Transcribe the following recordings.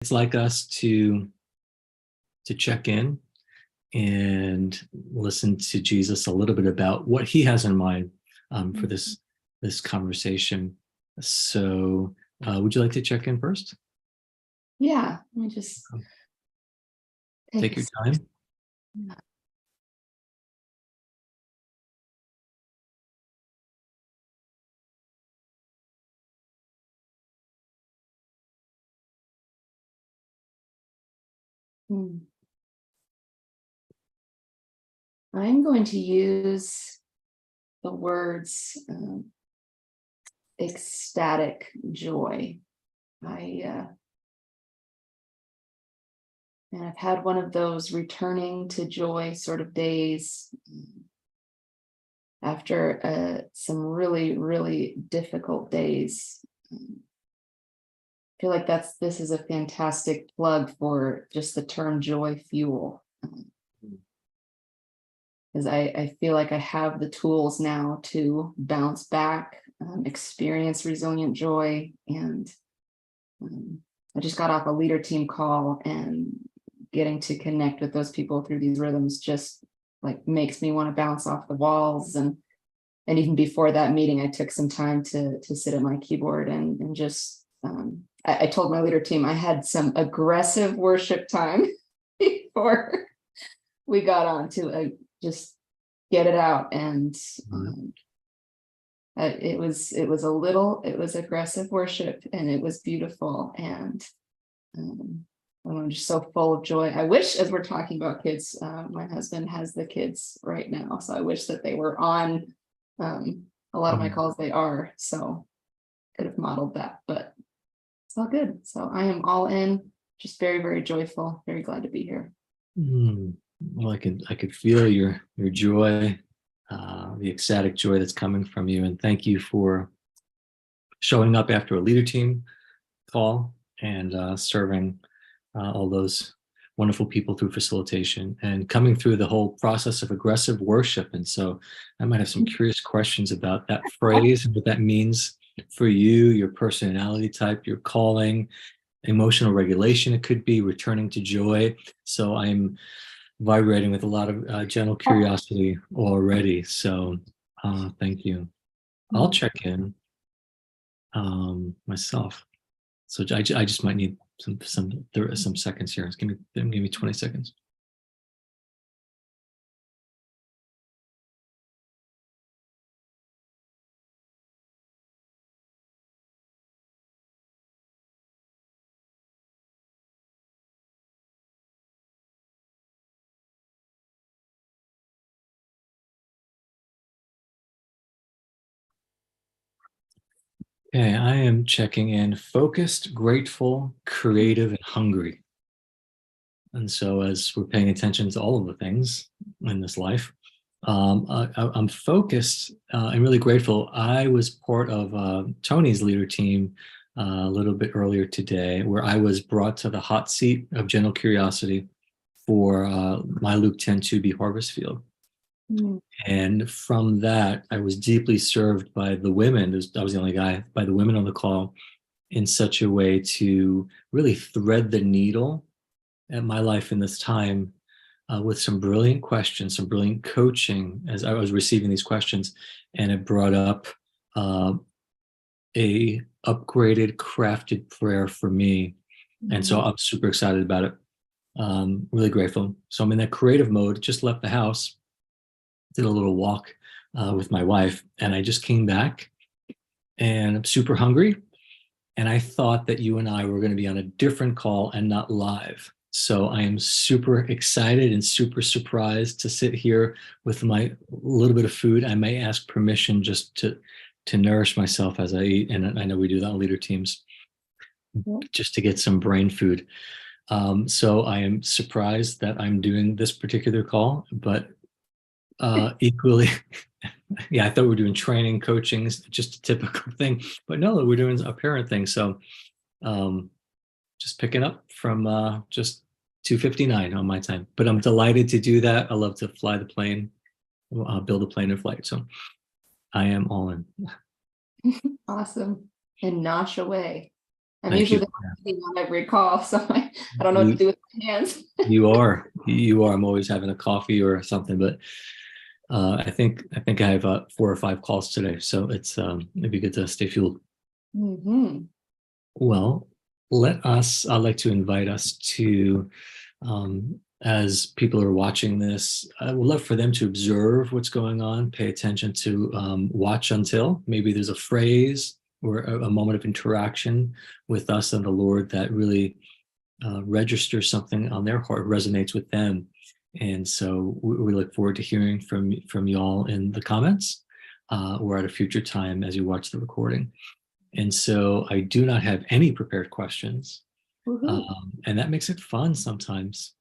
It's like us to check in and listen to Jesus a little bit about what he has in mind for this conversation. So, would you like to check in first? Yeah, let me just Take your time. yeah. Hmm. I'm going to use the words ecstatic joy. I and I've had one of those returning to joy sort of days after some really, really difficult days. I feel like this is a fantastic plug for just the term joy fuel. Because I feel like I have the tools now to bounce back, experience resilient joy. And I just got off a leader team call, and getting to connect with those people through these rhythms just like makes me want to bounce off the walls. And even before that meeting, I took some time to sit at my keyboard and just I told my leader team I had some aggressive worship time before we got on to just get it out. And it was aggressive worship, and it was beautiful. And I'm just so full of joy. I wish, as we're talking about kids, my husband has the kids right now, so I wish that they were on a lot of my calls. They are, so could have modeled that, but it's all good. So I am all in, just very, very joyful, very glad to be here. Well, I could feel your joy, the ecstatic joy that's coming from you, and thank you for showing up after a leader team call and serving all those wonderful people through facilitation and coming through the whole process of aggressive worship. And so I might have some curious questions about that phrase and what that means for you, your personality type, your calling, emotional regulation. It could be returning to joy. So I'm vibrating with a lot of gentle curiosity already. So thank you. I'll check in myself. So I just might need some seconds here. Give me 20 seconds. Okay, I am checking in focused, grateful, creative, and hungry. And so, as we're paying attention to all of the things in this life, I'm focused and really grateful. I was part of Tony's leader team a little bit earlier today, where I was brought to the hot seat of gentle curiosity for my Luke 10:2b harvest field. And from that, I was deeply served by the women. I was the only guy, by the women on the call, in such a way to really thread the needle at my life in this time with some brilliant questions, some brilliant coaching as I was receiving these questions. And it brought up a upgraded, crafted prayer for me. And so I'm super excited about it. Really grateful. So I'm in that creative mode, just left the house, did a little walk with my wife, and I just came back and I'm super hungry. And I thought that you and I were going to be on a different call and not live. So I am super excited and super surprised to sit here with my little bit of food. I may ask permission just to nourish myself as I eat. And I know we do that on leader teams, just to get some brain food. So I am surprised that I'm doing this particular call, but equally, yeah, I thought we were doing training, coaching, just a typical thing, but no, we're doing a parent thing. So just picking up from just 2:59 on my time, but I'm delighted to do that. I love to fly the plane, build a plane in flight. So I am all in. Awesome. And nosh away. I'm Thank usually you. the one sitting on every call, so I don't know what to You do with my hands. you are. You are. I'm always having a coffee or something, but I think I have 4 or 5 calls today, so it'd be good to stay fueled. Mhm. Well, I'd like to invite us to, as people are watching this, I would love for them to observe what's going on, pay attention to watch until. Maybe there's a phrase or a moment of interaction with us and the Lord that really registers something on their heart, resonates with them. And so we look forward to hearing from y'all in the comments or at a future time as you watch the recording. And so I do not have any prepared questions. Woohoo. And that makes it fun sometimes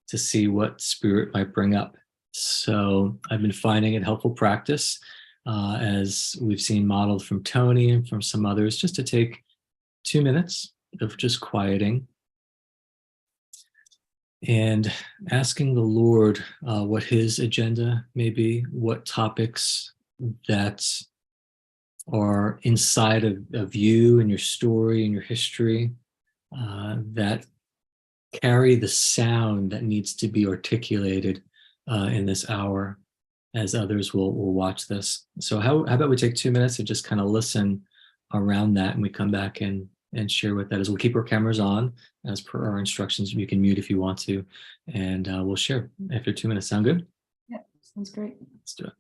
to see what spirit might bring up. So I've been finding it helpful practice, as we've seen modeled from Tony and from some others, just to take 2 minutes of just quieting and asking the Lord what his agenda may be, what topics that are inside of you and your story and your history that carry the sound that needs to be articulated in this hour as others will watch this. So how about we take 2 minutes and just kind of listen around that, and we come back and share what that is. We'll keep our cameras on as per our instructions. You can mute if you want to, and we'll share after 2 minutes. Sound good? Yeah, sounds great. Let's do it.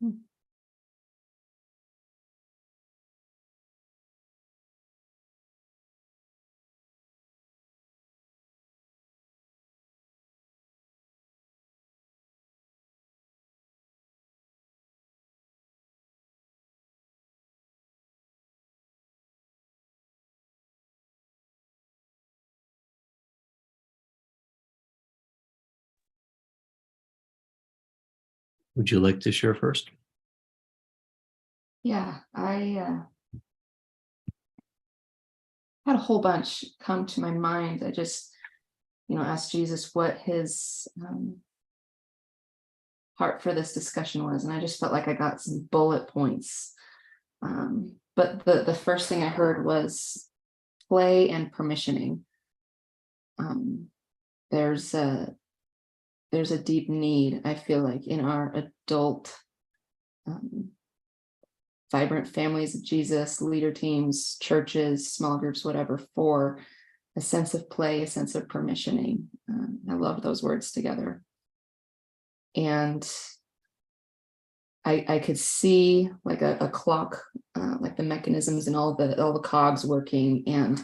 Hmm. Would you like to share first? Yeah, I had a whole bunch come to my mind. I just asked Jesus what his heart for this discussion was. And I just felt like I got some bullet points. But the first thing I heard was play and permissioning. There's a deep need, I feel like, in our adult vibrant families of Jesus, leader teams, churches, small groups, whatever, for a sense of play, a sense of permissioning. I love those words together. And I could see like a clock, like the mechanisms and all the cogs working. And,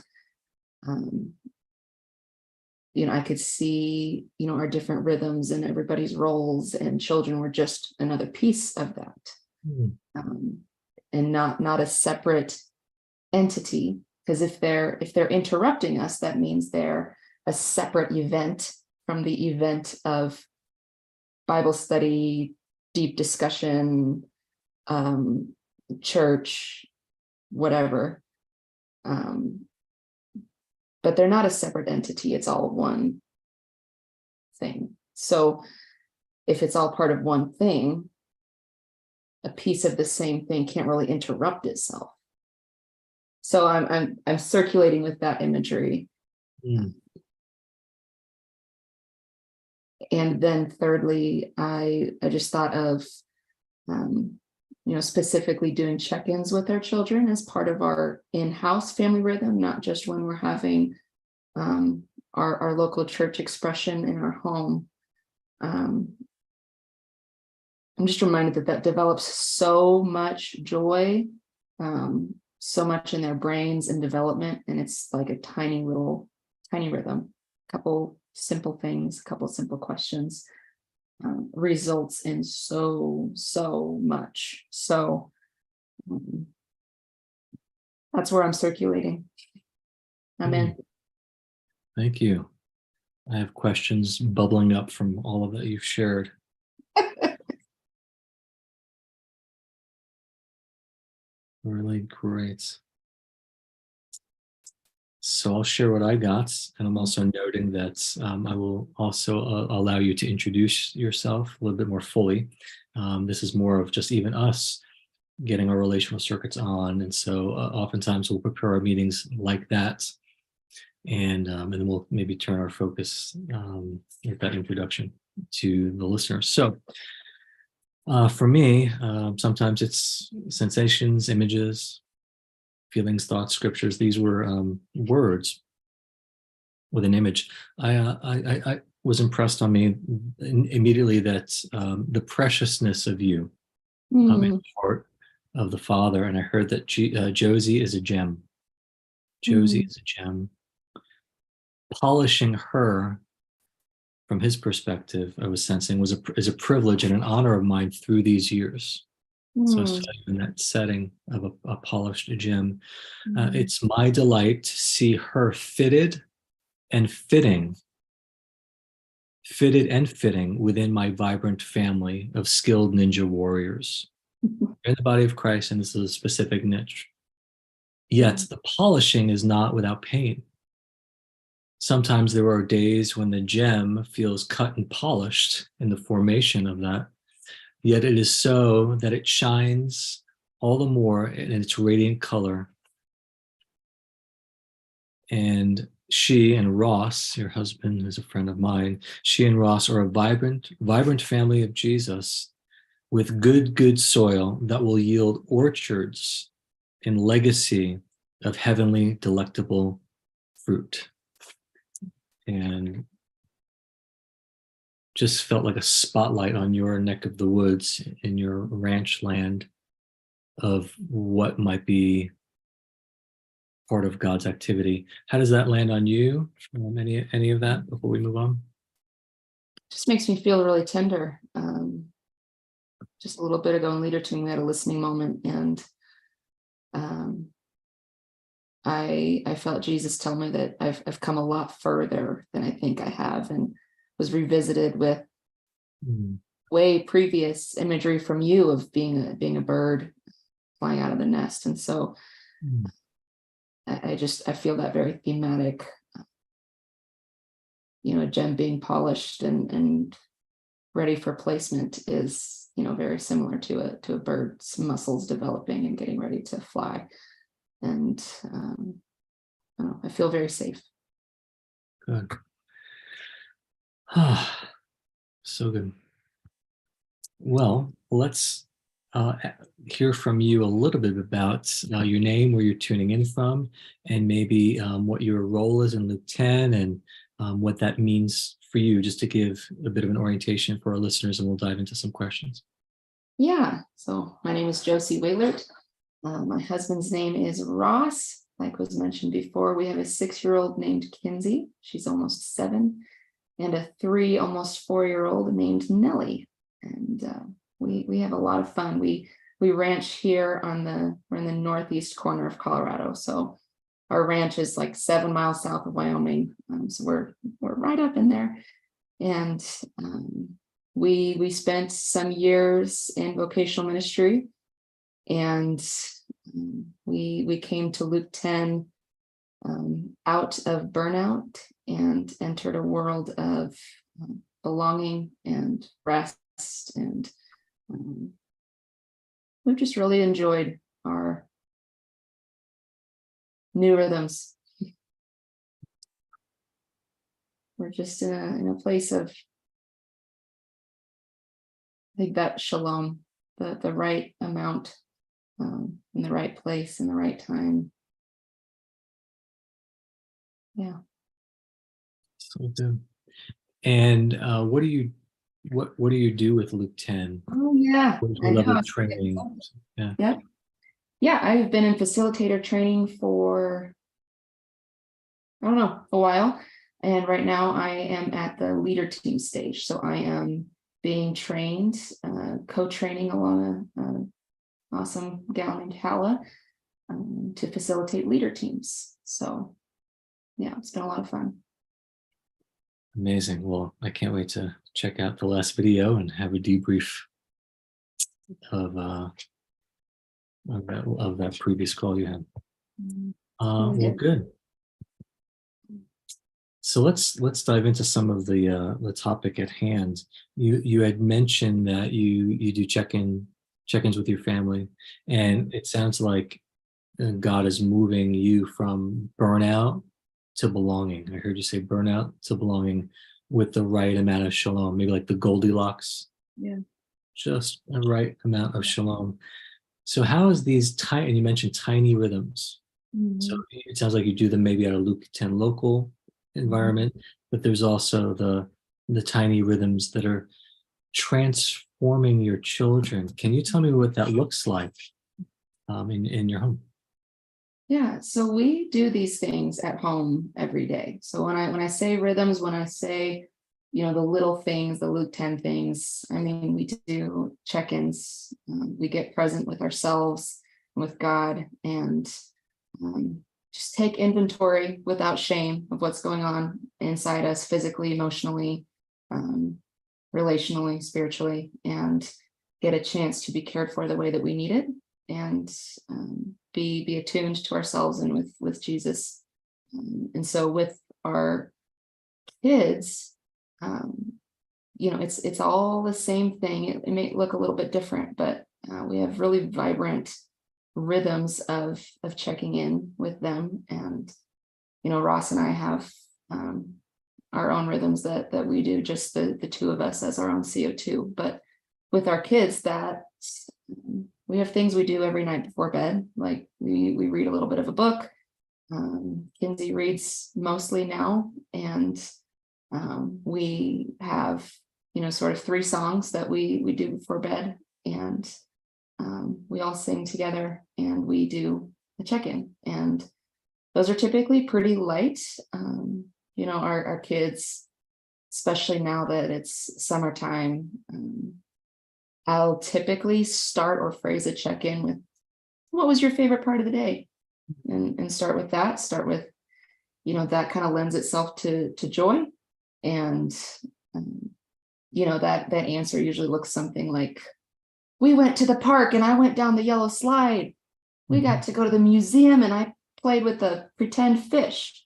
I could see, our different rhythms and everybody's roles, and children were just another piece of that. And not a separate entity, because if they're interrupting us, that means they're a separate event from the event of Bible study, deep discussion, church, whatever. But they're not a separate entity. It's all one thing. So if it's all part of one thing, a piece of the same thing can't really interrupt itself. So I'm circulating with that imagery. And then thirdly, I just thought of specifically doing check-ins with our children as part of our in-house family rhythm, not just when we're having our local church expression in our home. I'm just reminded that develops so much joy, so much in their brains and development, and it's like a tiny rhythm. A couple simple things, a couple simple questions, results in so much. So that's where I'm circulating. I'm in. Thank you. I have questions bubbling up from all of that you've shared. Really great. So I'll share what I got, and I'm also noting that I will also allow you to introduce yourself a little bit more fully. This is more of just even us getting our relational circuits on, and so oftentimes we'll prepare our meetings like that, and then we'll maybe turn our focus with that introduction to the listeners. So for me, sometimes it's sensations, images, feelings, thoughts, scriptures. These were words with an image. I was impressed on me immediately that the preciousness of you in the heart of the Father. And I heard that Josi is a gem. Josi is a gem. Polishing her, from his perspective, I was sensing, is a privilege and an honor of mine through these years. So in that setting of a polished gem, it's my delight to see her fitted and fitting within my vibrant family of skilled ninja warriors. In the body of Christ, and this is a specific niche. Yet the polishing is not without pain. Sometimes there are days when the gem feels cut and polished in the formation of that. Yet it is so that it shines all the more in its radiant color. And she and Ross, your husband is a friend of mine, she and Ross are a vibrant family of Jesus with good soil that will yield orchards and legacy of heavenly delectable fruit. And just felt like a spotlight on your neck of the woods in your ranch land of what might be part of God's activity. How does that land on you? Any of that before we move on? Just makes me feel really tender. Just a little bit ago in leader team, we had a listening moment, and I felt Jesus tell me that I've come a lot further than I think I have, and was revisited with way previous imagery from you of being a bird flying out of the nest. And so I feel that very thematic a gem being polished and ready for placement is, very similar to a bird's muscles developing and getting ready to fly. And I feel very safe. Good. So good. Well, let's hear from you a little bit about your name, where you're tuning in from, and maybe what your role is in Luke 10 and what that means for you, just to give a bit of an orientation for our listeners, and we'll dive into some questions. Yeah. So my name is Josi Waylert. My husband's name is Ross. Like was mentioned before, we have a 6-year-old named Kinsey. She's almost 7, and a 3, almost 4-year-old named Nellie. And we have a lot of fun. We ranch here we're in the northeast corner of Colorado. So our ranch is like 7 miles south of Wyoming. So we're right up in there. And we spent some years in vocational ministry, and we came to Luke 10 out of burnout and entered a world of belonging and rest. And we've just really enjoyed our new rhythms. We're just in a place of, I think, that shalom, the right amount, in the right place, in the right time. Yeah. So good. And what do you do with Luke 10? Oh yeah. What is your level of training? Yeah. Yeah, I've been in facilitator training for, I don't know, a while. And right now I am at the leader team stage. So I am being trained, co-training along an awesome gal named Hala to facilitate leader teams. So yeah, it's been a lot of fun. Amazing. Well, I can't wait to check out the last video and have a debrief of that previous call you had. Well, good. So let's dive into some of the topic at hand. You had mentioned that you do check-ins with your family, and it sounds like God is moving you from burnout to belonging. I heard you say burnout to belonging with the right amount of shalom, maybe like the Goldilocks. Yeah. Just a right amount of shalom. So how is these tiny, and you mentioned tiny rhythms. So it sounds like you do them maybe at a Luke 10 local environment, but there's also the tiny rhythms that are transforming your children. Can you tell me what that looks like in your home? Yeah, so we do these things at home every day. So when I say rhythms, when I say, the little things, the Luke 10 things, I mean, we do check-ins. We get present with ourselves, with God, and just take inventory without shame of what's going on inside us, physically, emotionally, relationally, spiritually, and get a chance to be cared for the way that we need it, and be attuned to ourselves and with Jesus. And so with our kids, it's all the same thing. It may look a little bit different, but we have really vibrant rhythms of checking in with them. And Ross and I have our own rhythms that we do, just the two of us as our own CO2. But with our kids, that we have things we do every night before bed. Like we read a little bit of a book. Kinsey reads mostly now, and we have sort of 3 songs that we do before bed, and we all sing together, and we do a check-in, and those are typically pretty light. Our kids, especially now that it's summertime, I'll typically start or phrase a check-in with, what was your favorite part of the day? And start with that. Start with, that kind of lends itself to joy. And, that answer usually looks something like, we went to the park and I went down the yellow slide. We got to go to the museum and I played with the pretend fish.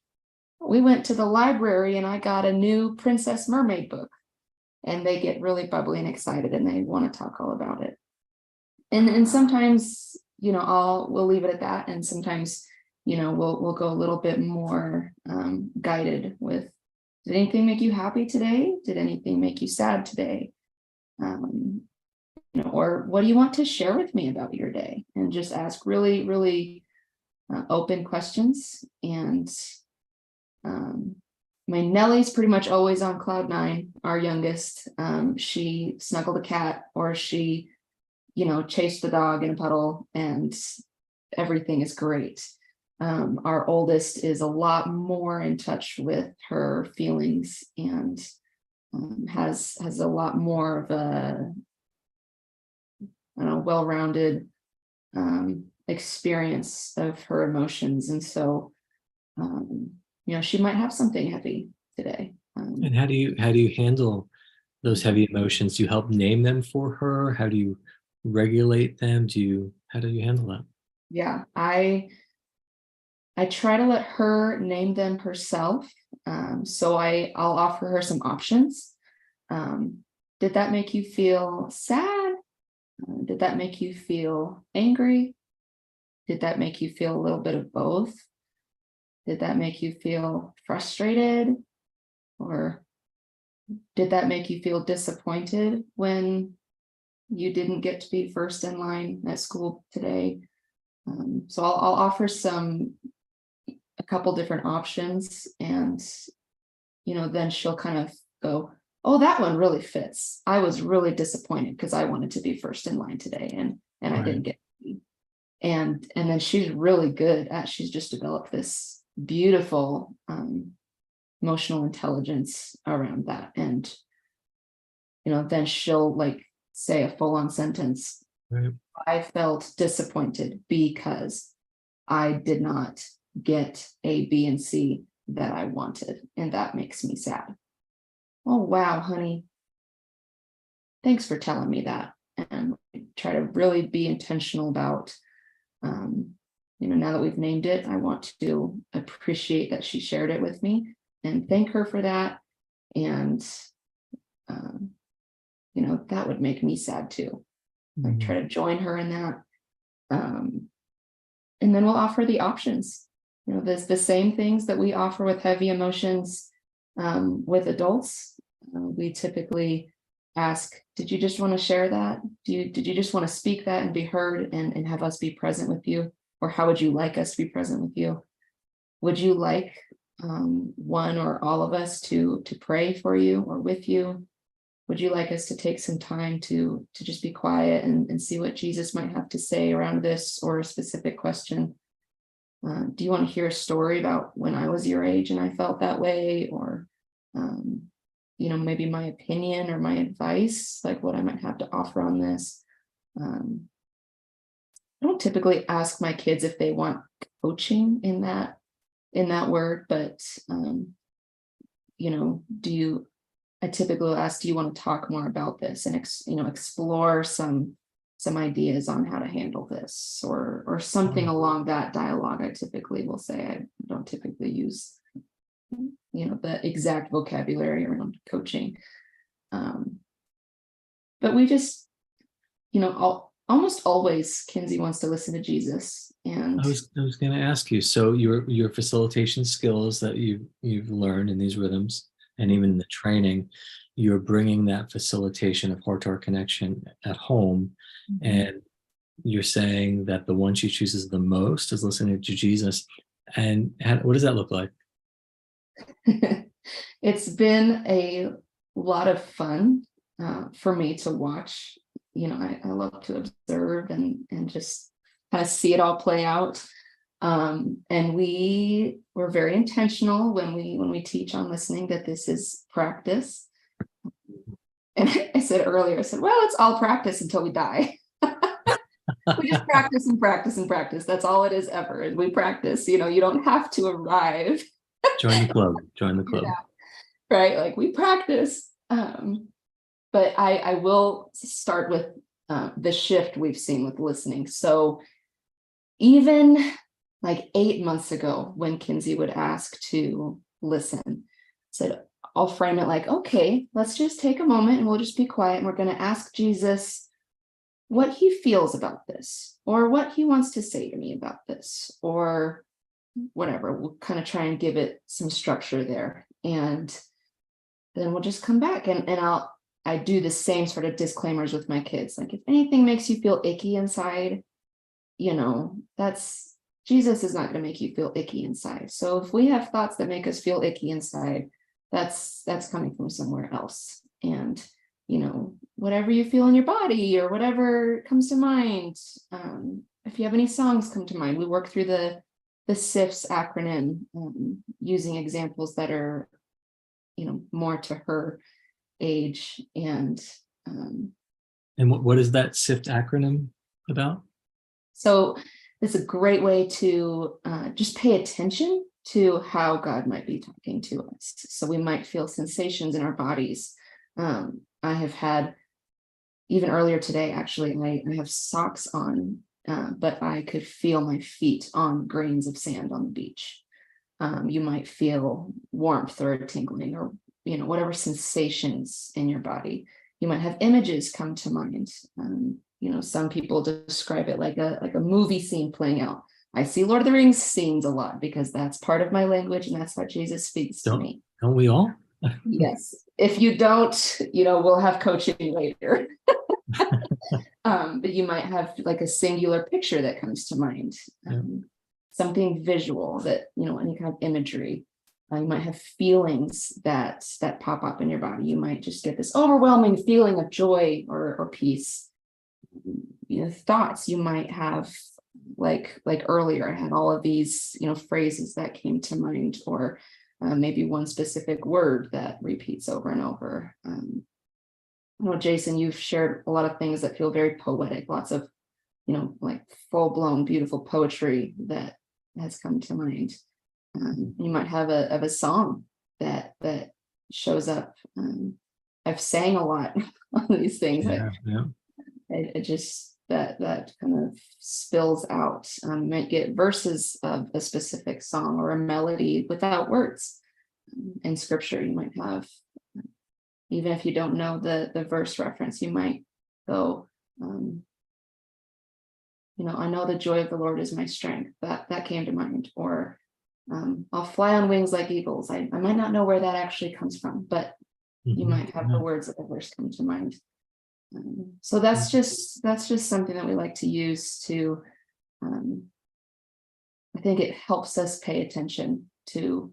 we went to the library and I got a new Princess Mermaid book. And they get really bubbly and excited and they want to talk all about it. And sometimes, we'll leave it at that. And sometimes, we'll go a little bit more guided with, did anything make you happy today? Did anything make you sad today? Or what do you want to share with me about your day? And just ask really, really open questions. And my Nellie's pretty much always on cloud 9, our youngest. She snuggled a cat, or she, chased the dog in a puddle, and everything is great. Our oldest is a lot more in touch with her feelings and has a lot more of a, well-rounded experience of her emotions. And so, she might have something heavy today. And how do you handle those heavy emotions? Do you help name them for her? How do you regulate them? How do you handle that? Yeah, I try to let her name them herself. So I'll offer her some options. Did that make you feel sad? Did that make you feel angry? Did that make you feel a little bit of both? Did that make you feel frustrated? Or did that make you feel disappointed when you didn't get to be first in line at school today? So I'll offer a couple different options, and then she'll kind of go, oh, that one really fits. I was really disappointed because I wanted to be first in line today, and I didn't get to be. And then she's really good at, she's just developed this beautiful emotional intelligence around that. And then she'll say a full-on sentence. Right. I felt disappointed because I did not get A, B, and C that I wanted, and that makes me sad. Oh, wow, honey. Thanks for telling me that. And try to really be intentional about, now that we've named it, I want to appreciate that she shared it with me and thank her for that. And, that would make me sad too. Try to join her in that. And then we'll offer the options. There's the same things that we offer with heavy emotions with adults. We typically ask, did you just want to share that? Did you just want to speak that and be heard and have us be present with you? Or how would you like us to be present with you? Would you like one or all of us to pray for you or with you? Would you like us to take some time to just be quiet and see what Jesus might have to say around this or a specific question? Do you want to hear a story about when I was your age and I felt that way? Or, maybe my opinion or my advice, like what I might have to offer on this. I don't typically ask my kids if they want coaching in that word, but, I typically ask, do you want to talk more about this and, explore some ideas on how to handle this or something along that dialogue. I typically will say, I don't typically use, the exact vocabulary around coaching. But we just, almost always Kinsey wants to listen to Jesus. And I was going to ask you, so your facilitation skills that you've learned in these rhythms, and even the training, you're bringing that facilitation of heart-to-heart connection at home. Mm-hmm. And you're saying that the one she chooses the most is listening to Jesus. And what does that look like? It's been a lot of fun for me to watch. I love to observe and just kind of see it all play out. And we were very intentional when we teach on listening that this is practice. And I said earlier, well, it's all practice until we die. We just practice and practice and practice. That's all it is ever. We practice, you don't have to arrive. Join the club. Yeah, right? We practice. But I will start with the shift we've seen with listening. So even like 8 months ago, when Kinsey would ask to listen, said, I'll frame it like, okay, let's just take a moment and we'll just be quiet. And we're going to ask Jesus what he feels about this, or what he wants to say to me about this, or whatever. We'll kind of try and give it some structure there. And then we'll just come back and I do the same sort of disclaimers with my kids. Like, if anything makes you feel icky inside, that's Jesus is not going to make you feel icky inside. So if we have thoughts that make us feel icky inside, that's coming from somewhere else. And whatever you feel in your body or whatever comes to mind, if you have any songs come to mind, we work through the SIFs acronym, using examples that are more to her age. And what is that SIFT acronym about? So it's a great way to just pay attention to how God might be talking to us. So we might feel sensations in our bodies. I have had, even earlier today, actually, I have socks on, but I could feel my feet on grains of sand on the beach. You might feel warmth or a tingling, or whatever sensations in your body. You might have images come to mind. Some people describe it like a movie scene playing out. I see Lord of the Rings scenes a lot because that's part of my language and that's how Jesus speaks to me. Don't we all? Yes. If you don't, we'll have coaching later. But you might have like a singular picture that comes to mind. Something visual that, any kind of imagery. You might have feelings that pop up in your body. You might just get this overwhelming feeling of joy or peace. Thoughts you might have, like earlier, I had all of these, phrases that came to mind, or maybe one specific word that repeats over and over. Jason, you've shared a lot of things that feel very poetic, lots of, like full-blown beautiful poetry that has come to mind. You might have a song that shows up. I've sang a lot on these things. It just that kind of spills out. You might get verses of a specific song or a melody without words. In scripture, you might have, even if you don't know the verse reference, you might go, I know the joy of the Lord is my strength. That came to mind. Or I'll fly on wings like eagles. I might not know where that actually comes from, but you might have the words of the verse come to mind. So that's just something that we like to use to, I think it helps us pay attention to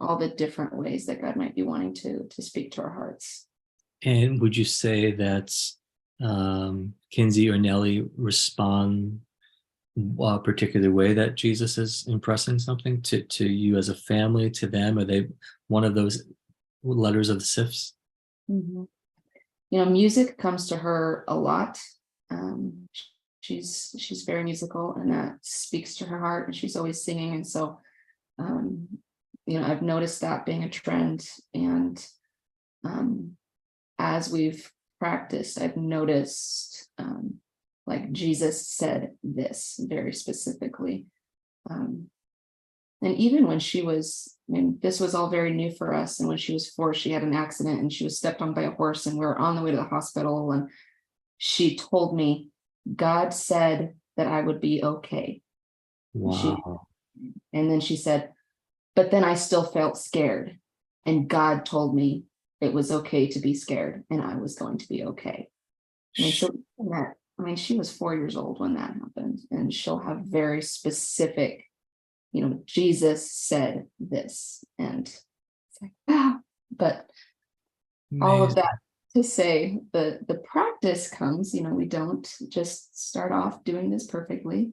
all the different ways that God might be wanting to speak to our hearts. And would you say that Kinsey or Nellie respond a particular way that Jesus is impressing something to you as a family, to them? Are they one of those letters of the SIFs? Mm-hmm. Music comes to her a lot. She's very musical, and that speaks to her heart, and she's always singing. And so, I've noticed that being a trend. And as we've practiced, I've noticed, like Jesus said this very specifically. And even when she was, this was all very new for us. And when she was 4, she had an accident and she was stepped on by a horse, and we were on the way to the hospital. And she told me, God said that I would be okay. Wow. And then she said, but then I still felt scared. And God told me it was okay to be scared and I was going to be okay. And so she was 4 years old when that happened. And she'll have very specific, Jesus said this, and it's like, wow. But all of that to say, the practice comes, we don't just start off doing this perfectly.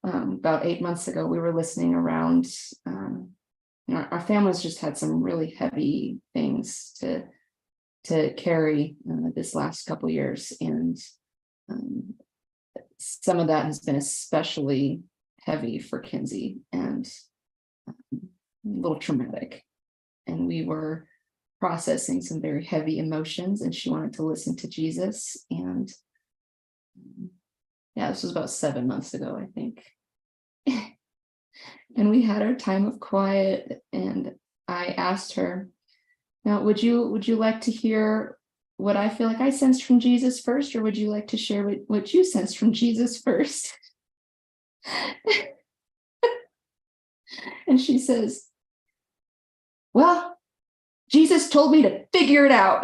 About 8 months ago, we were listening around. Our families just had some really heavy things to carry this last couple years, and some of that has been especially heavy for Kinsey and a little traumatic. And we were processing some very heavy emotions, and she wanted to listen to Jesus. And this was about 7 months ago, I think. And we had our time of quiet, and I asked her, now, would you like to hear what I feel like I sensed from Jesus first, or would you like to share what you sensed from Jesus first? And she says, well, Jesus told me to figure it out.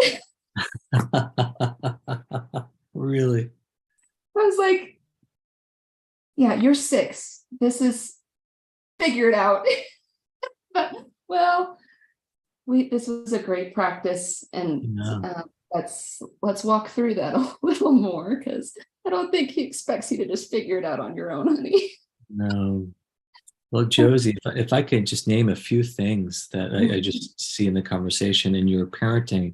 Really? I was like, yeah, you're 6. This is figure it out. But, well, this was a great practice, and Yeah. let's walk through that a little more, because I don't think he expects you to just figure it out on your own, honey. No. Well, Josie, if I could just name a few things that I just see in the conversation in your parenting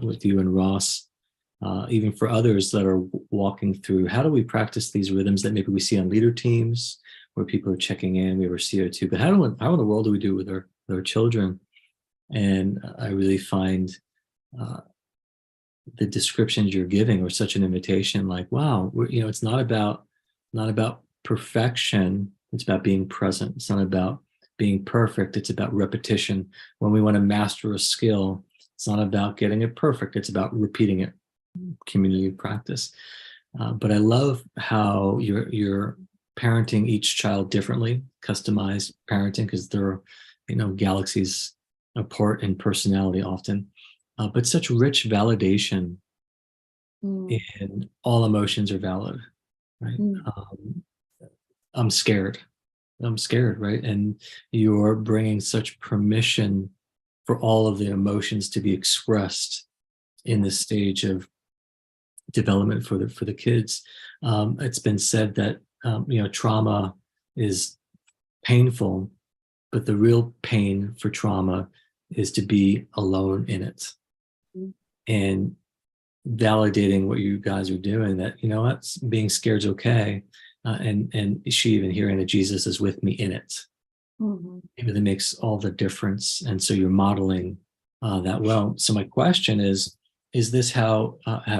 with you and Ross, even for others that are walking through, how do we practice these rhythms that maybe we see on leader teams where people are checking in, we have our CO2, but how in the world do we do it with our children? And I really find uh, the descriptions you're giving are such an invitation, like, wow, it's not about perfection. It's about being present. It's not about being perfect. It's about repetition. When we want to master a skill, it's not about getting it perfect. It's about repeating it. Community practice. But I love how you're parenting each child differently, customized parenting, because they're galaxies apart in personality often, but such rich validation Mm, in all emotions are valid, right? mm, I'm scared. I'm scared, right? And you're bringing such permission for all of the emotions to be expressed in yeah. this stage of development for the kids. It's been said that trauma is painful, but the real pain for trauma is to be alone in it. Mm, And validating what you guys are doing, that what, being scared is okay, and she even hearing that Jesus is with me in it, mhm. it really makes all the difference. And so you're modeling that well. So my question is this how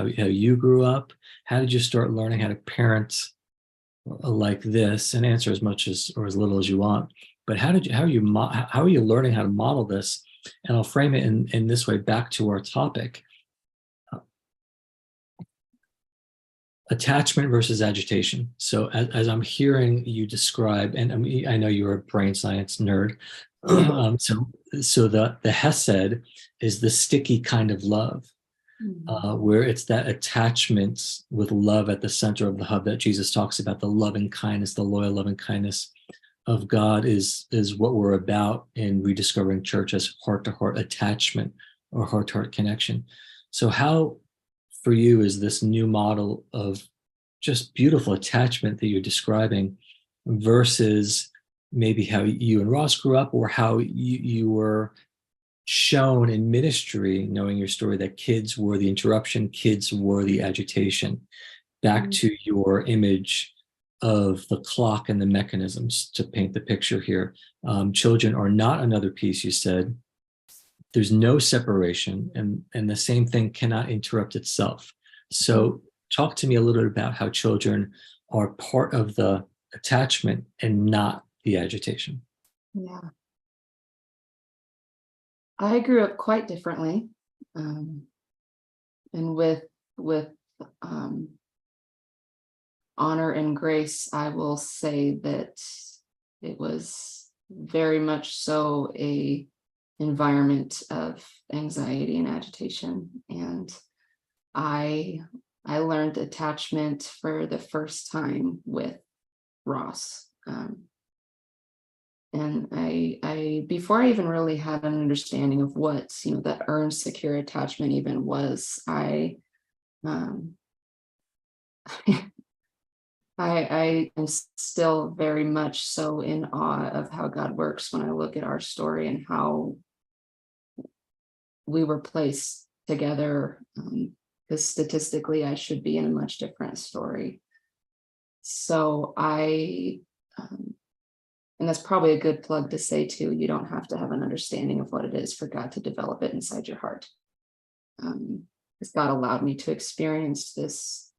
you grew up? How did you start learning how to parent like this? And answer as much as or as little as you want. But how are you learning how to model this? And I'll frame it in this way back to our topic: attachment versus agitation. So as I'm hearing you describe, and I know you're a brain science nerd, so the Hesed is the sticky kind of love, Mhm. where it's that attachment with love at the center of the hub that Jesus talks about. The loving kindness, the loyal loving kindness of God is what we're about in rediscovering church as heart to heart attachment or heart to heart connection. So how for you is this new model of just beautiful attachment that you're describing versus maybe how you and Ross grew up, or how you were shown in ministry, knowing your story, that kids were the interruption, kids were the agitation, back Mm, to your image of the clock and the mechanisms to paint the picture here. Children are not another piece, you said. There's no separation, and the same thing cannot interrupt itself. mm, So talk to me a little bit about how children are part of the attachment and not the agitation. yeah. I grew up quite differently, um, and with um, honor and grace, I will say that it was very much so a environment of anxiety and agitation, and I I learned attachment for the first time with Ross. And I before I even really had an understanding of what that earned secure attachment even was, um, I am still very much so in awe of how God works when I look at our story and how we were placed together. Because statistically, I should be in a much different story. So and that's probably a good plug to say too, you don't have to have an understanding of what it is for God to develop it inside your heart. Because God allowed me to experience this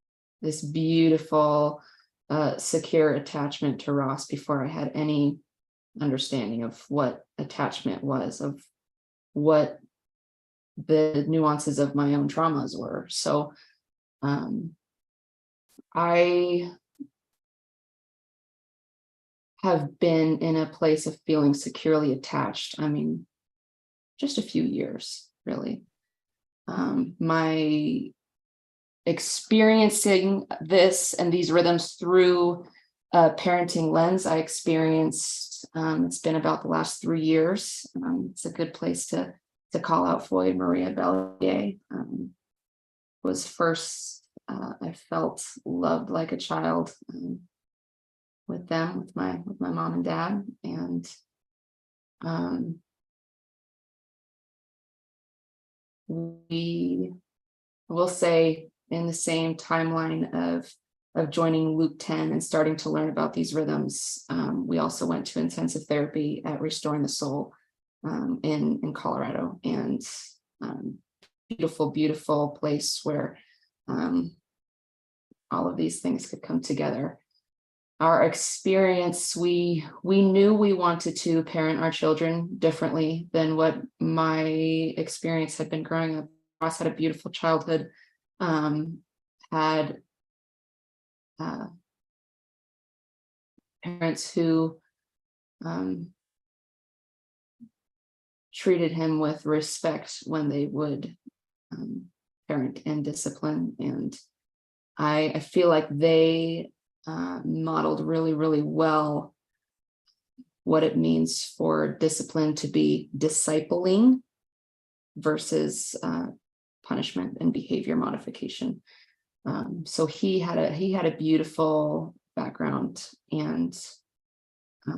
beautiful a secure attachment to Ross before I had any understanding of what attachment was, of what the nuances of my own traumas were. So I have been in a place of feeling securely attached. I mean, just a few years, really. My experiencing this and these rhythms through a parenting lens, I experienced, it's been about the last 3 years. It's a good place to call out Floyd Maria Bellier. Was first, I felt loved like a child with them, with my mom and dad, and we will say in the same timeline of joining Luke 10 and starting to learn about these rhythms, we also went to intensive therapy at Restoring the Soul in Colorado, and beautiful place where all of these things could come together. Our experience, we knew we wanted to parent our children differently than what my experience had been growing up. Ross had a beautiful childhood, had parents who treated him with respect when they would parent and discipline. And I feel like they modeled really well what it means for discipline to be discipling versus punishment and behavior modification. So he had a beautiful background, and I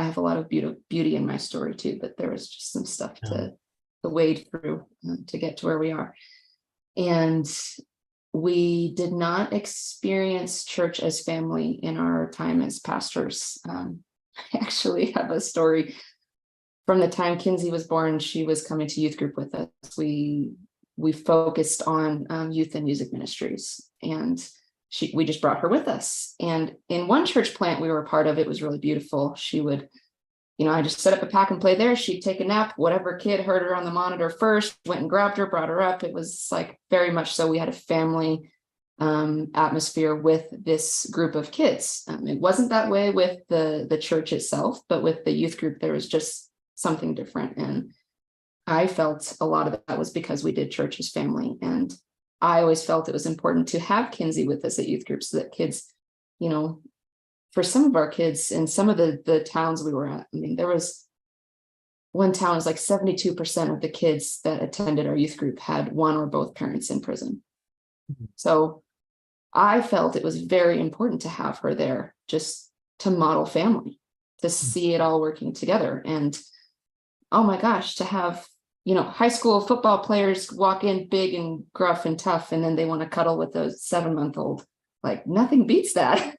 have a lot of beauty in my story too, but there was just some stuff to wade through to get to where we are. And we did not experience church as family in our time as pastors. I actually have a story from the time Kinsey was born. She was coming to youth group with us. We focused on youth and music ministries, and we just brought her with us. And in one church plant we were a part of, it was really beautiful. She would, I just set up a pack and play there. She'd take a nap. Whatever kid heard her on the monitor first went and grabbed her, brought her up. It was like very much so we had a family atmosphere with this group of kids. It wasn't that way with the church itself, but with the youth group, there was just something different. And I felt a lot of that was because we did church as family. And I always felt it was important to have Kinsey with us at youth groups so that kids, for some of our kids in some of the towns we were at, I mean, there was one town, it was like 72% of the kids that attended our youth group had one or both parents in prison. So I felt it was very important to have her there, just to model family, to see it all working together. And oh my gosh, to have, high school football players walk in big and gruff and tough, and then they want to cuddle with a 7-month-old, like nothing beats that.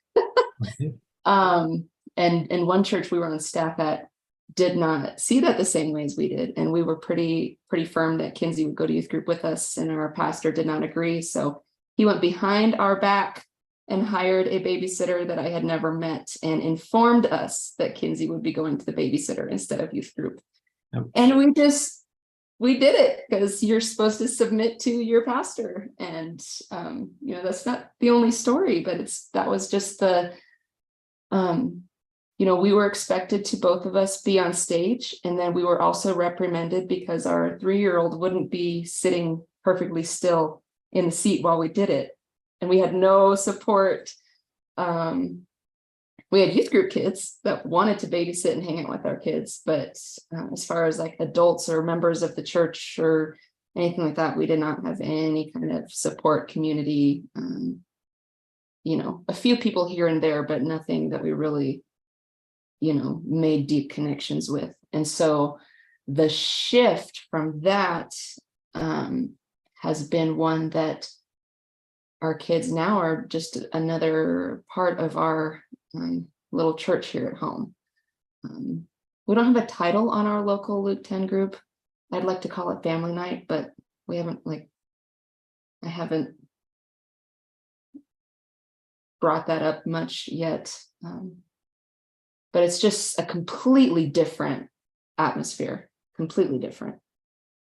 And one church we were on staff at did not see that the same way as we did. And we were pretty firm that Kinsey would go to youth group with us, and our pastor did not agree. So he went behind our back and hired a babysitter that I had never met and informed us that Kinsey would be going to the babysitter instead of youth group. Yep. And we did it because you're supposed to submit to your pastor. And, that's not the only story, but that was just the, we were expected to, both of us, be on stage. And then we were also reprimanded because our 3-year-old wouldn't be sitting perfectly still in the seat while we did it. And we had no support. We had youth group kids that wanted to babysit and hang out with our kids. But as far as like adults or members of the church or anything like that, we did not have any kind of support community. A few people here and there, but nothing that we really, made deep connections with. And so the shift from that has been one that our kids now are just another part of our little church here at home. We don't have a title on our local Luke 10 group. I'd like to call it family night, but we haven't brought that up much yet. But it's just a completely different atmosphere, completely different.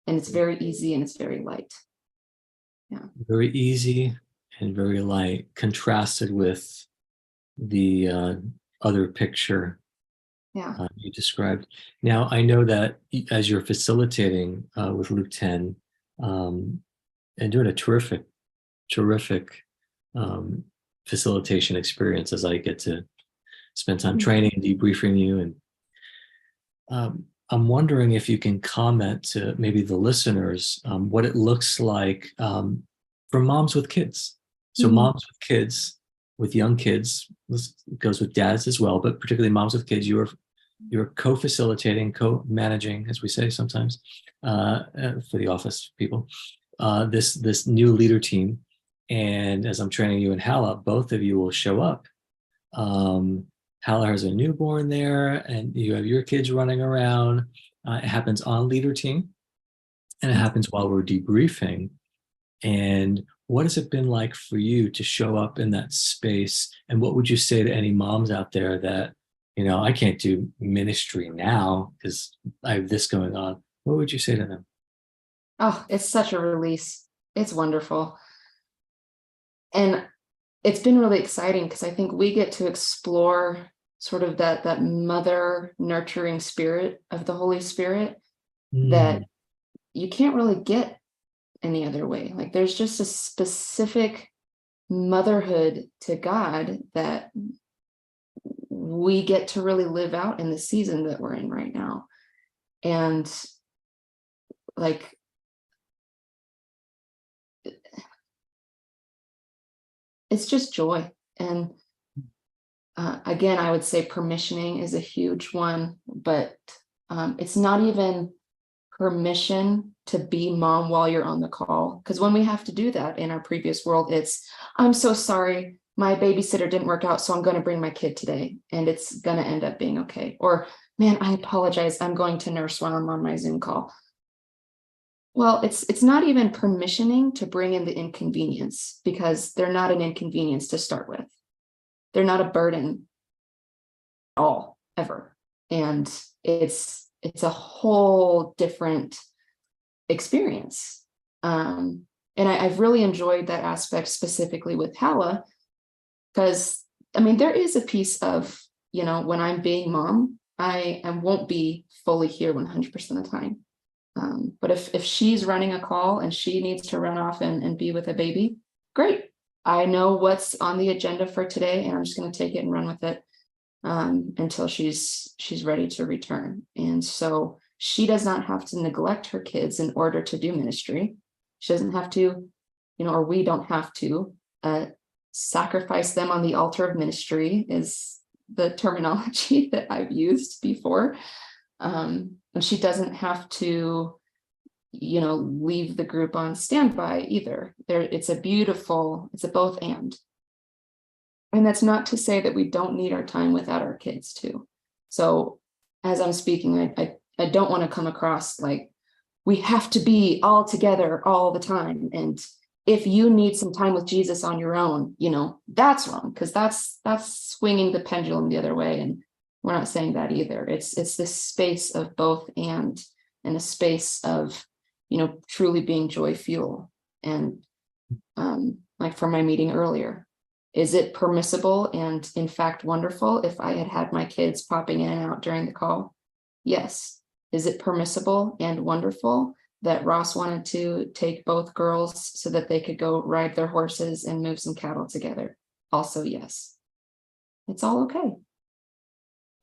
And it's very easy and it's very light. Yeah. Very easy and very light, contrasted with the other picture Yeah. you described. Now, I know that as you're facilitating with Luke 10 and doing a terrific um, facilitation experience, as I get to spend time training and debriefing you. And I'm wondering if you can comment to maybe the listeners what it looks like for moms with kids. So moms with kids, with young kids, this goes with dads as well, but particularly moms with kids, you're co-facilitating, co-managing, as we say sometimes, for the office people, this new leader team. And as I'm training you and Hala, both of you will show up. Hala has a newborn there, and you have your kids running around. It happens on leader team, and it happens while we're debriefing. And what has it been like for you to show up in that space? And what would you say to any moms out there that, I can't do ministry now because I have this going on? What would you say to them? Oh, it's such a release. It's wonderful. And it's been really exciting because I think we get to explore sort of that mother nurturing spirit of the Holy Spirit that you can't really get any other way. Like there's just a specific motherhood to God that we get to really live out in the season that we're in right now. And like, it's just joy. And again, I would say permissioning is a huge one, but it's not even permission to be mom while you're on the call. Because when we have to do that in our previous world, it's, I'm so sorry, my babysitter didn't work out, so I'm going to bring my kid today, and it's going to end up being okay. Or, man, I apologize, I'm going to nurse while I'm on my Zoom call. Well, it's not even permissioning to bring in the inconvenience, because they're not an inconvenience to start with. They're not a burden at all, ever. And it's a whole different experience. And I've really enjoyed that aspect specifically with Hala, because I mean, there is a piece of, when I'm being mom, I won't be fully here 100% of the time. But if she's running a call and she needs to run off and be with a baby, great. I know what's on the agenda for today, and I'm just going to take it and run with it until she's ready to return. And so she does not have to neglect her kids in order to do ministry. She doesn't have to, or we don't have to sacrifice them on the altar of ministry, is the terminology that I've used before. And she doesn't have to, leave the group on standby either. It's a both and. And that's not to say that we don't need our time without our kids too. So as I'm speaking, I don't want to come across like we have to be all together all the time. And if you need some time with Jesus on your own, that's wrong, because that's swinging the pendulum the other way. And we're not saying that either. It's this space of both and a space of, truly being joy fuel. And like for my meeting earlier, is it permissible and in fact wonderful if I had my kids popping in and out during the call? Yes. Is it permissible and wonderful that Ross wanted to take both girls so that they could go ride their horses and move some cattle together? Also, yes. It's all okay.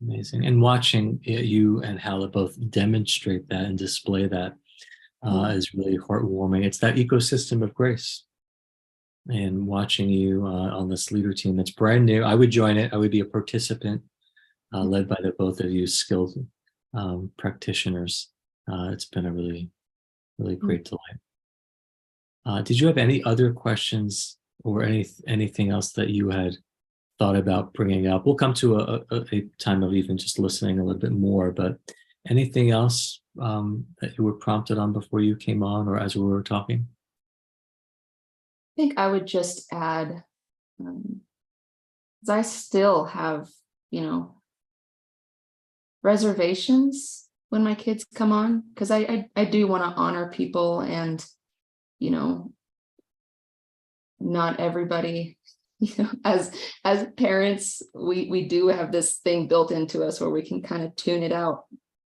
Amazing. And watching you and Hala both demonstrate that and display that is really heartwarming. It's that ecosystem of grace. And watching you on this leader team that's brand new, I would join it. I would be a participant, led by the both of you skilled practitioners. It's been a really, really great delight. Did you have any other questions or anything else that you had thought about bringing up? We'll come to a time of even just listening a little bit more, but anything else that you were prompted on before you came on or as we were talking? I think I would just add I still have, reservations when my kids come on, because I do want to honor people, and you know not everybody, as parents, we do have this thing built into us where we can kind of tune it out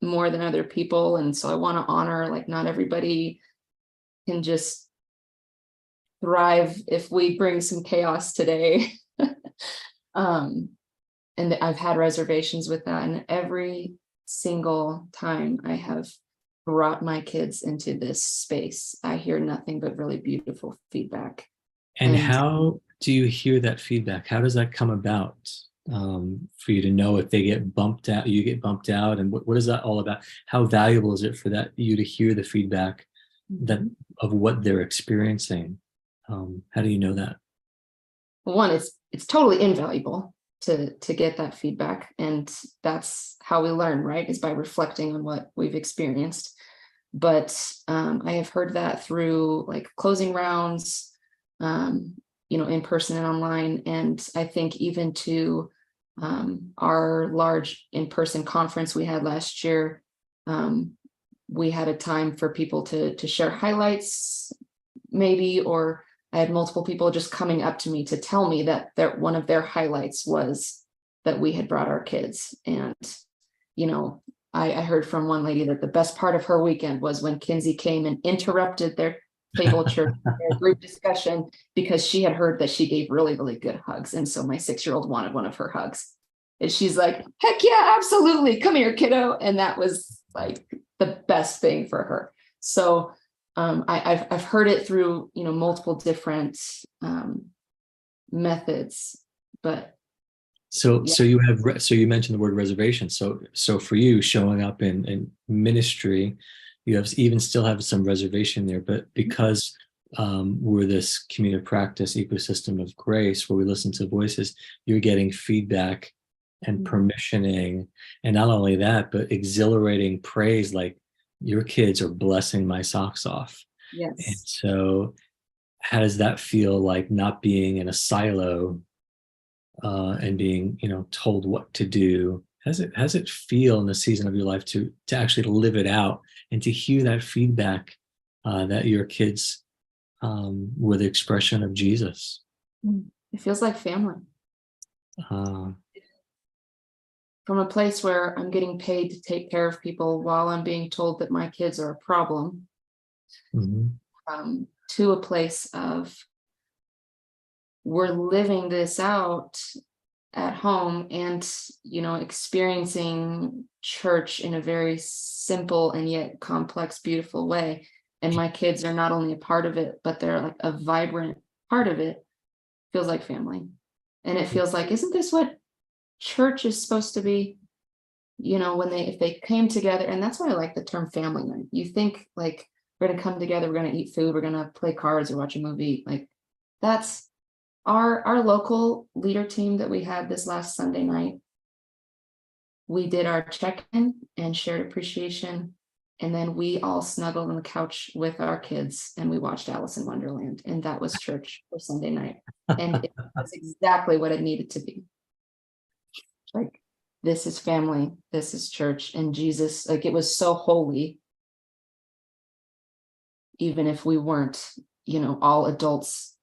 more than other people. And so I want to honor, like, not everybody can just thrive if we bring some chaos today. um and I've had reservations with that, and every single time I have brought my kids into this space, I hear nothing but really beautiful feedback. And And how do you hear that feedback? How does that come about, for you to know if they get bumped out, you get bumped out, and what is that all about? How valuable is it for that you to hear the feedback that of what they're experiencing? How do you know that? one, it's totally invaluable to get that feedback, and that's how we learn, right, is by reflecting on what we've experienced. But I have heard that through, like, closing rounds, in person and online. And I think even to our large in-person conference we had last year, we had a time for people to share highlights, maybe, or I had multiple people just coming up to me to tell me that one of their highlights was that we had brought our kids. And, I heard from one lady that the best part of her weekend was when Kinsey came and interrupted their table church, their group discussion, because she had heard that she gave really, really good hugs. And so my 6-year-old wanted one of her hugs. And she's like, heck yeah, absolutely. Come here, kiddo. And that was like the best thing for her. So I've heard it through, multiple different methods, but So yeah. so you mentioned the word reservation. So for you, showing up in ministry, you have even still have some reservation there, but because we're this community of practice ecosystem of grace where we listen to voices, you're getting feedback and permissioning, and not only that, but exhilarating praise, like your kids are blessing my socks off. And Yes. so how does that feel, like not being in a silo, and being, told what to do? How does it feel in the season of your life to actually live it out and to hear that feedback, that your kids, were the expression of Jesus? It feels like family, Uh, from a place where I'm getting paid to take care of people while I'm being told that my kids are a problem, mhm. to a place of we're living this out at home, and experiencing church in a very simple and yet complex, beautiful way. And my kids are not only a part of it, but they're like a vibrant part of it. Feels like family. And it feels like, isn't this what church is supposed to be? When if they came together. And that's why I like the term family night. You think, like, we're going to come together, we're going to eat food, we're going to play cards or watch a movie. Like, that's our local leader team that we had this last Sunday night. We did our check-in and shared appreciation, and then we all snuggled on the couch with our kids and we watched Alice in Wonderland, and that was church for Sunday night. And it was exactly what it needed to be. Like, this is family, this is church, and Jesus, like, it was so holy, even if we weren't, all adults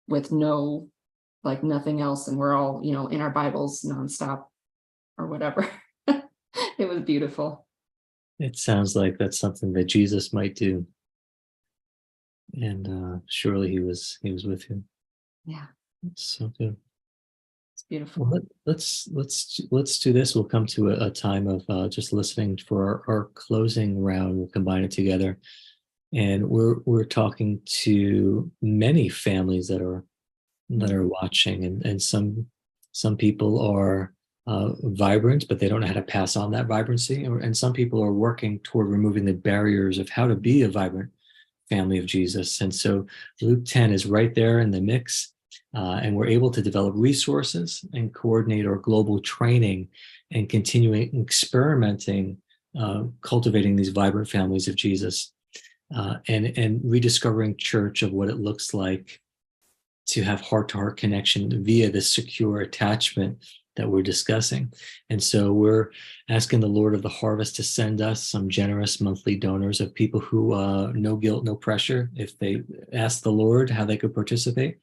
with nothing else, and we're all, in our Bibles nonstop or whatever. It was beautiful. It sounds like that's something that Jesus might do, and surely he was with you. Yeah, So good. it's beautiful. Well, let's do this. We'll come to a time of just listening for our closing round. We'll combine it together, and we're talking to many families that are watching, and some people are vibrant, but they don't know how to pass on that vibrancy, and some people are working toward removing the barriers of how to be a vibrant family of Jesus. And so Luke 10 is right there in the mix, and we're able to develop resources and coordinate our global training and continuing experimenting, cultivating these vibrant families of Jesus, and rediscovering church of what it looks like to have heart-to-heart connection via this secure attachment that we're discussing. And so we're asking the Lord of the harvest to send us some generous monthly donors of people who, no guilt, no pressure, if they ask the Lord how they could participate.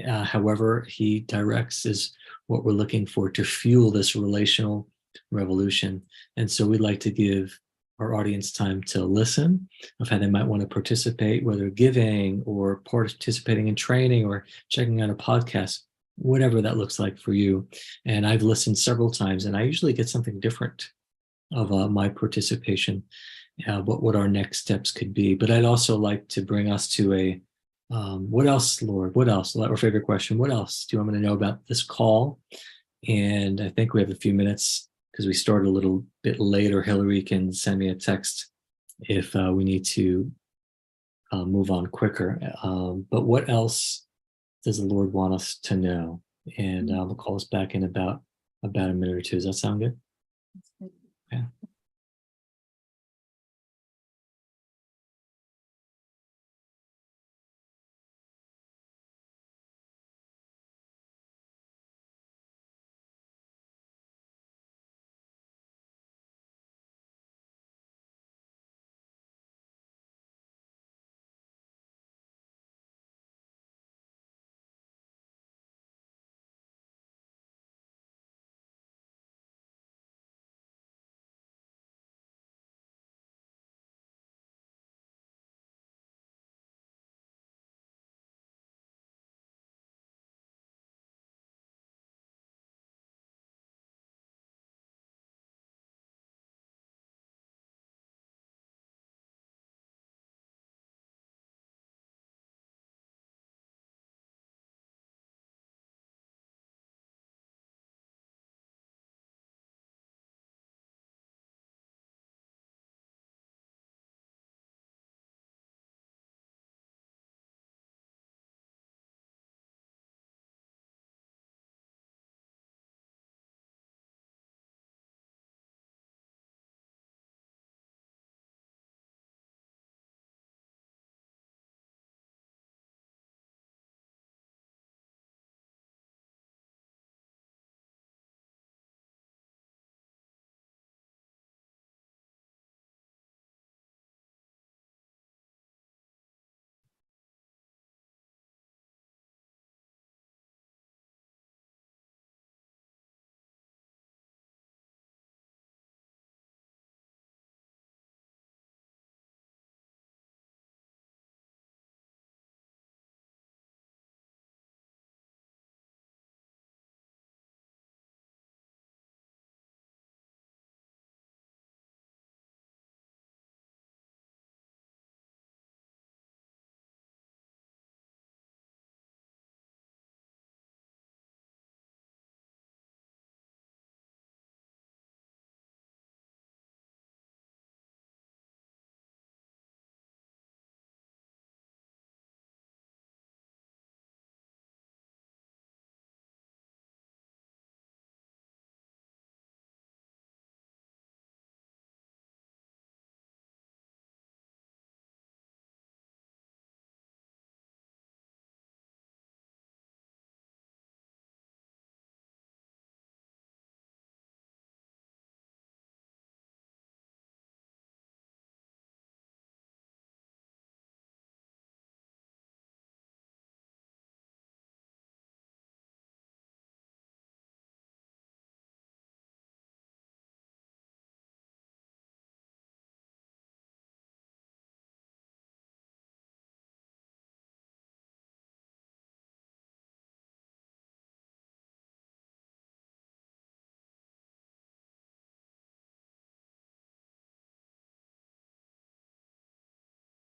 However he directs is what we're looking for to fuel this relational revolution. And so we'd like to give our audience time to listen of how they might want to participate, whether giving or participating in training or checking out a podcast, whatever that looks like for you. And I've listened several times, and I usually get something different of my participation, what our next steps could be. But I'd also like to bring us to a what else, Lord? What else? Our favorite question. What else do you want me to know about this call? And I think we have a few minutes because we started a little bit later. Hillary can send me a text if we need to move on quicker. But what else does the Lord want us to know? And we'll call us back in about a minute or two. Does that sound good? Yeah.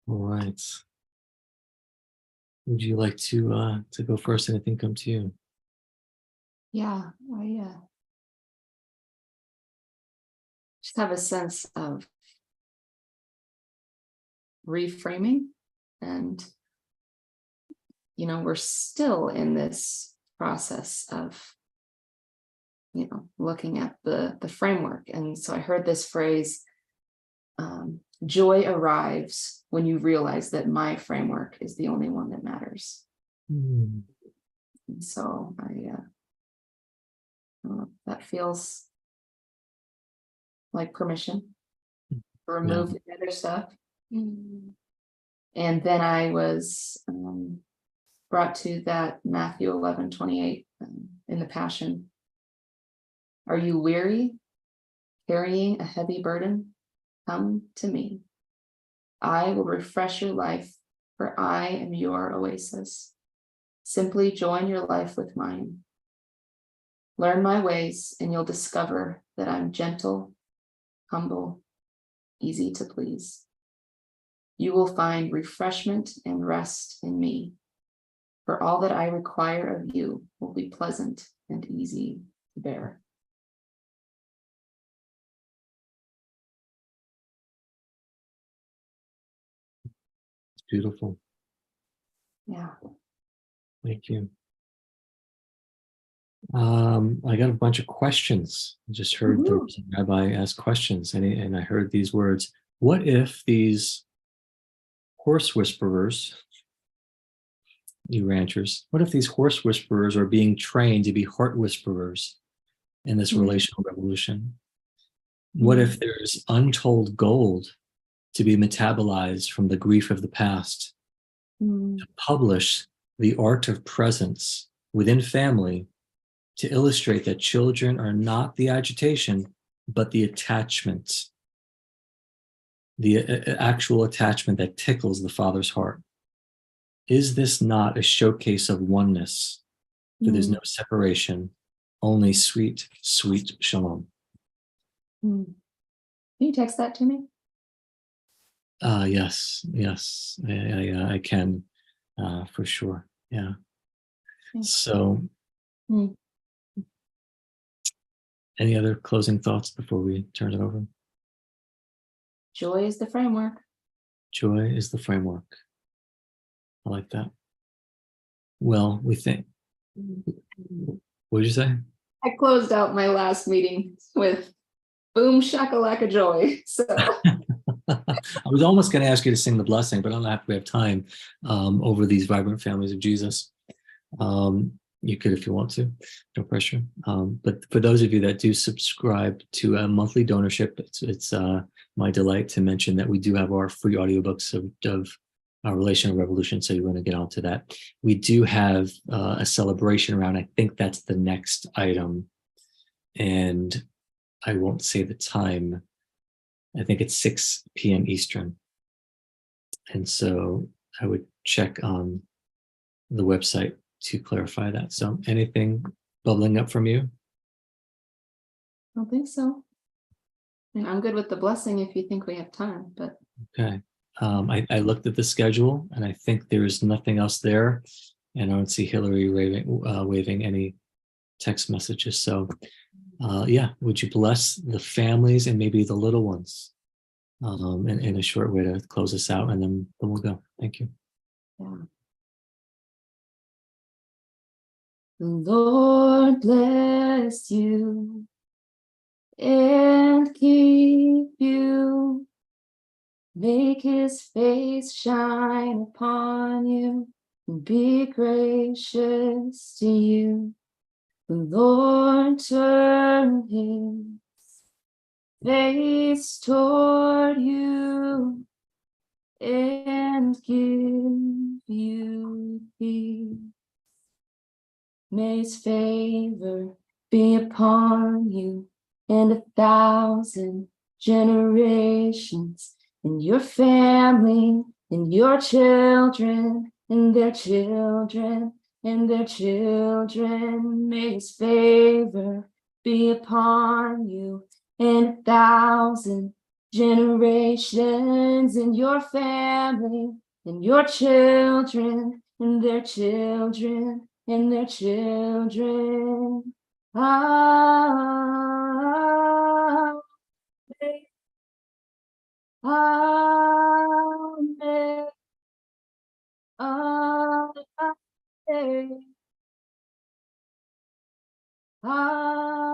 All right. Would you like to go first? Anything come to you? Yeah, I just have a sense of reframing, and we're still in this process of looking at the framework. And so I heard this phrase, joy arrives when you realize that my framework is the only one that matters. Mm. And so that feels like permission to Yeah. remove the other stuff. And then I was brought to that Matthew 11:28 in the Passion. Are you weary, carrying a heavy burden? Come to me. I will refresh your life, for I am your oasis. Simply join your life with mine. Learn my ways, and you'll discover that I'm gentle, humble, easy to please. You will find refreshment and rest in me, for all that I require of you will be pleasant and easy to bear. It's beautiful. Yeah. Thank you. I got a bunch of questions. I just heard the rabbi ask questions, and I heard these words. What if these horse whisperers, you ranchers, what if these horse whisperers are being trained to be heart whisperers in this relational revolution? What if there's untold gold to be metabolized from the grief of the past, to publish the art of presence within family, to illustrate that children are not the agitation, but the attachment, the actual attachment that tickles the Father's heart? Is this not a showcase of oneness? For there's no separation, only sweet, sweet shalom. Can you text that to me? Yes, I can, for sure. Yeah. So, any other closing thoughts before we turn it over? Joy is the framework. Joy is the framework. I like that. Well, we think. What did you say? I closed out my last meeting with boom shakalaka joy. So I was almost going to ask you to sing the blessing, but I don't know if we have time over these vibrant families of Jesus. You could if you want to, no pressure. But for those of you that do subscribe to a monthly donorship, it's my delight to mention that we do have our free audiobooks of our relational revolution. So you're going to get onto that. We do have a celebration around, I think that's the next item. And I won't say the time. I think it's 6 p.m. Eastern. And so I would check on the website to clarify that. So anything bubbling up from you? I don't think so. I mean, I'm good with the blessing if you think we have time, but Okay. I looked at the schedule and I think there's nothing else there. And I don't see Hillary waving any text messages. So yeah, would you bless the families and maybe the little ones in a short way to close us out, and then we'll go. Thank you. yeah. The Lord bless you and keep you. Make his face shine upon you and be gracious to you. The Lord turn his face toward you and give you peace. May his favor be upon you and 1,000 generations, and your family, and your children, and their children, and their children. May his favor be upon you and 1,000 generations, and your family, and your children, and their children, and their children. Amen. Amen. Amen. Amen.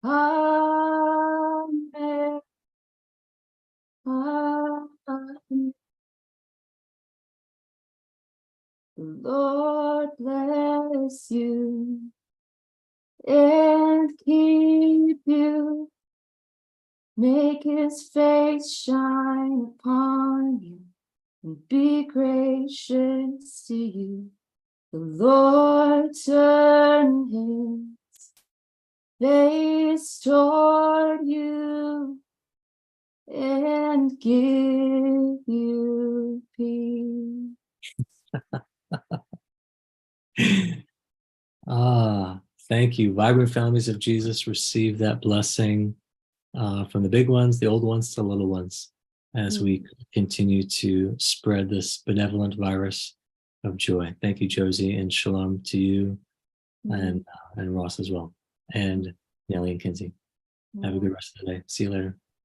Amen. Amen. Lord bless you and keep you. Make his face shine upon you and be gracious to you. The Lord turn his face toward you and give you peace. Thank you. Vibrant families of Jesus receive that blessing from the big ones, the old ones, to the little ones, as we continue to spread this benevolent virus of joy. Thank you, Josie, and shalom to you and Ross as well, and Nellie and Kinsey. Have a good rest of the day. See you later.